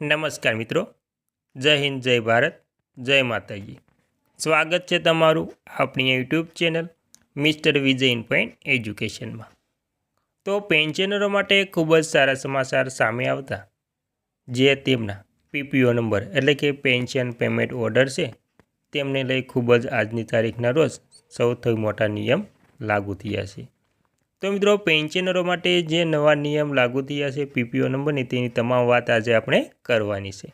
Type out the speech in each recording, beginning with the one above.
નમસ્કાર મિત્રો, જય હિન્દ, જય ભારત, જય માતાજી। સ્વાગત છે તમારું આપણી YouTube channel mister Vijay in point એજ્યુકેશનમાં। તો પેન્શનરો માટે ખૂબ જ સારા સમાચાર સામે આવતા જે તેમના પીપીઓ નંબર એટલે કે પેન્શન પેમેન્ટ ઓર્ડર છે તેમને લઈ ખૂબ જ આજની તારીખના રોજ સૌથી મોટા નિયમ લાગુ થયા છે। તો મિત્રો, પેન્શનરો માટે જે નવા નિયમ લાગુ થયા છે પીપીઓ નંબરની, તેની તમામ વાત આજે આપણે કરવાની છે।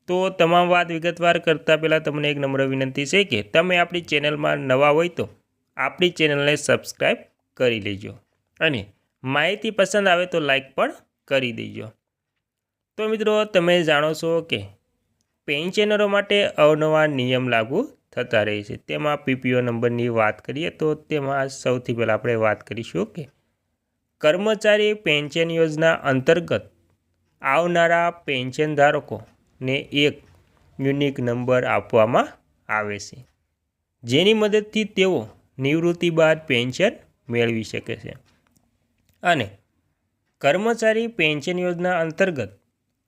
તો તમામ વાત વિગતવાર કરતાં પહેલાં તમને એક નમ્ર વિનંતી છે કે તમે આપણી ચેનલમાં નવા હોય તો આપણી ચેનલને સબસ્ક્રાઈબ કરી લેજો અને માહિતી પસંદ આવે તો લાઈક પણ કરી દેજો। તો મિત્રો, તમે જાણો છો કે પેન્શનરો માટે અવનવા નિયમ લાગુ થતા રહે છે। તેમાં પીપીઓ નંબરની વાત કરીએ તો તેમાં સૌથી પહેલાં આપણે વાત કરીશું કે કર્મચારી પેન્શન યોજના અંતર્ગત આવનારા પેન્શન ધારકોને એક યુનિક નંબર આપવામાં આવે છે, જેની મદદથી તેઓ નિવૃત્તિ બાદ પેન્શન મેળવી શકે છે। અને કર્મચારી પેન્શન યોજના અંતર્ગત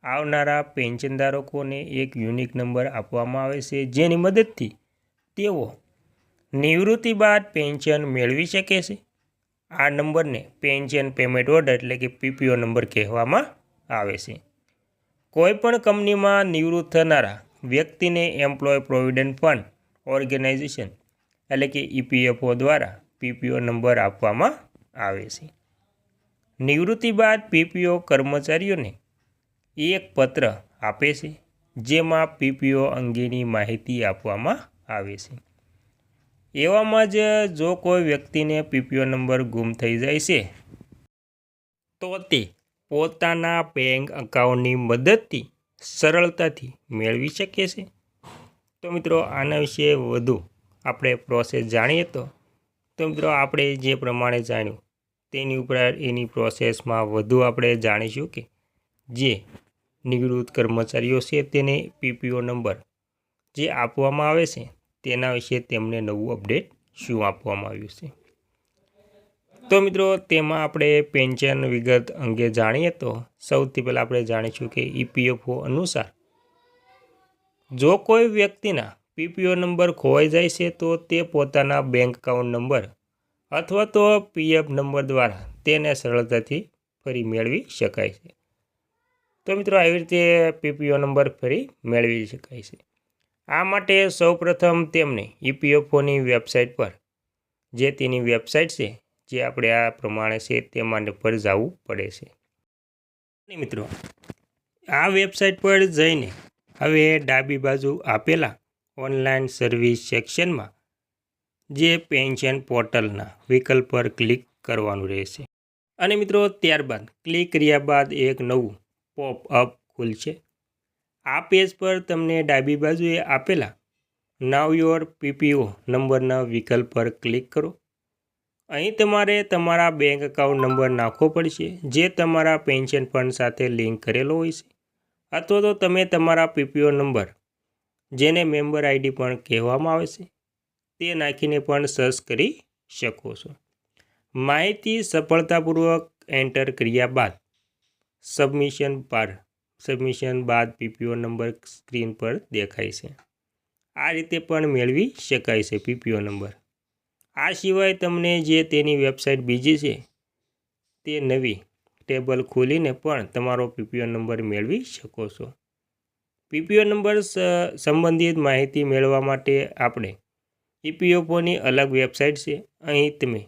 આવનારા પેન્શન ધારકોને એક યુનિક નંબર આપવામાં આવે છે, જેની મદદથી તેઓ નિવૃત્તિ બાદ પેન્શન મેળવી શકે છે। આ નંબરને પેન્શન પેમેન્ટ ઓર્ડર એટલે કે પીપીઓ નંબર કહેવામાં આવે છે। કોઈપણ કંપનીમાં નિવૃત્ત થનારા વ્યક્તિને એમ્પ્લોય પ્રોવિડન્ટ ફંડ ઓર્ગેનાઇઝેશન એટલે કે ઈપીએફઓ દ્વારા પીપીઓ નંબર આપવામાં આવે છે। નિવૃત્તિ બાદ પીપીઓ કર્મચારીઓને એક પત્ર આપે છે, જેમાં પીપીઓ અંગેની માહિતી આપવામાં આવે છે। એવામાં જ જો કોઈ વ્યક્તિને પીપીઓ નંબર ગુમ થઈ જાય છે તો તે પોતાના બેંક એકાઉન્ટની મદદથી સરળતાથી મેળવી શકે છે। તો મિત્રો, આના વિશે વધુ આપણે પ્રોસેસ જાણીએ તો મિત્રો આપણે જે પ્રમાણે જાણ્યું તેની ઉપર એની પ્રોસેસમાં વધુ આપણે જાણીશું કે જે નિવૃત્ત કર્મચારીઓ છે તેને પીપીઓ નંબર જે આપવામાં આવે છે તેના વિશે તેમને નવું અપડેટ શું આપવામાં આવ્યું છે। તો મિત્રો, તેમાં આપણે પેન્શન વિગત અંગે જાણીએ તો સૌથી પહેલાં આપણે જાણીશું કે ઈપીએફઓ અનુસાર જો કોઈ વ્યક્તિના પીપીઓ નંબર ખોવાઈ જાય છે તો તે પોતાના બેંક એકાઉન્ટ નંબર અથવા તો પીએફ નંબર દ્વારા તેને સરળતાથી ફરી મેળવી શકાય છે। તો મિત્રો, આવી રીતે પીપીઓ નંબર ફરી મેળવી શકાય છે। આ માટે સૌપ્રથમ તેમને ઈપીએફઓની વેબસાઇટ પર જે તેની વેબસાઇટ છે જે આપણે આ પ્રમાણે છે તેમાં પર જવું પડે છે। મિત્રો, આ વેબસાઇટ પર જઈને હવે ડાબી બાજુ આપેલા ઓનલાઈન સર્વિસ સેક્શનમાં જે પેન્શન પોર્ટલના વિકલ્પ પર ક્લિક કરવાનું રહેશે અને મિત્રો ત્યારબાદ ક્લિક કર્યા બાદ એક નવું પોપઅપ ખુલશે। આ પેજ પર તમને ડાબી બાજુએ આપેલા નાવ યોર પીપીઓ નંબરના વિકલ્પ પર ક્લિક કરો। અહીં તમારે તમારા બેંક એકાઉન્ટ નંબર નાખવો પડશે જે તમારા પેન્શન ફંડ સાથે લિંક કરેલો હોય છે, અથવા તો તમે તમારા પીપીઓ નંબર જેને મેમ્બર આઈડી પણ કહેવામાં આવે છે તે નાખીને પણ સર્ચ કરી શકો છો। માહિતી સફળતાપૂર્વક એન્ટર કર્યા બાદ સબમિશન બાદ પીપીઓ નંબર સ્ક્રીન પર દેખાય છે। આ રીતે પણ મેળવી શકાય છે પીપીઓ નંબર। આ સિવાય તમને જે તેની વેબસાઇટ બીજી છે તે નવી ટેબલ ખોલીને પણ તમારો પીપીઓ નંબર મેળવી શકો છો। પીપીઓ નંબર સંબંધિત માહિતી મેળવવા માટે આપણે ઈપીએફઓની અલગ વેબસાઇટ છે। અહીં તમે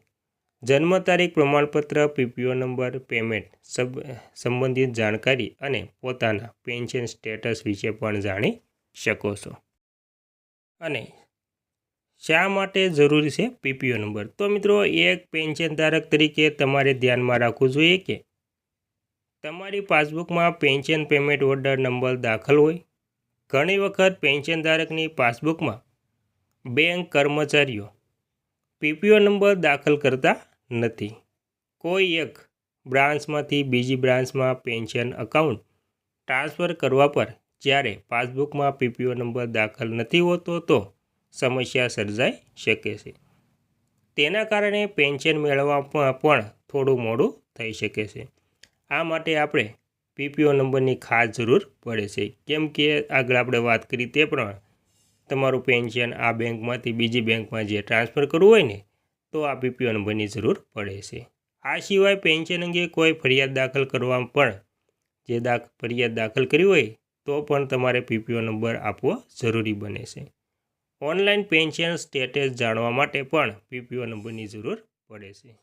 જન્મ તારીખ, પ્રમાણપત્ર, પીપીઓ નંબર, પેમેન્ટ સંબંધિત જાણકારી અને પોતાના પેન્શન સ્ટેટસ વિશે પણ જાણી શકો છો। અને શા માટે જરૂરી છે પીપીઓ નંબર? તો મિત્રો, એક પેન્શન ધારક તરીકે તમારે ધ્યાનમાં રાખવું જોઈએ કે તમારી પાસબુકમાં પેન્શન પેમેન્ટ ઓર્ડર નંબર દાખલ હોય। ઘણી વખત પેન્શન ધારકની પાસબુકમાં બેંક કર્મચારીઓ પીપીઓ નંબર દાખલ કરતા નથી। કોઈ એક બ્રાન્ચમાંથી બીજી બ્રાન્ચમાં પેન્શન એકાઉન્ટ ટ્રાન્સફર કરવા પર જ્યારે પાસબુકમાં પીપીઓ નંબર દાખલ નથી હોતો તો સમસ્યા સર્જાઈ શકે છે। તેના કારણે પેન્શન મેળવવામાં પણ થોડું મોડું થઈ શકે છે। આ માટે આપણે પીપીઓ નંબરની ખાસ જરૂર પડે છે, કેમ કે આગળ આપણે વાત કરી તે પ્રમાણે તમારું પેન્શન આ બેંકમાંથી બીજી બેંકમાં જે ટ્રાન્સફર કરવું હોય ને તો આ પીપીઓ નંબરની જરૂર પડે છે. આ સિવાય પેન્શન અંગે કોઈ ફરિયાદ દાખલ કરવામાં પણ જે ફરિયાદ દાખલ કરી હોય તો પણ તમારે પીપીઓ નંબર આપવો જરૂરી બને છે. ઓનલાઈન પેન્શન સ્ટેટસ જાણવા માટે પણ પીપીઓ નંબરની જરૂર પડે છે.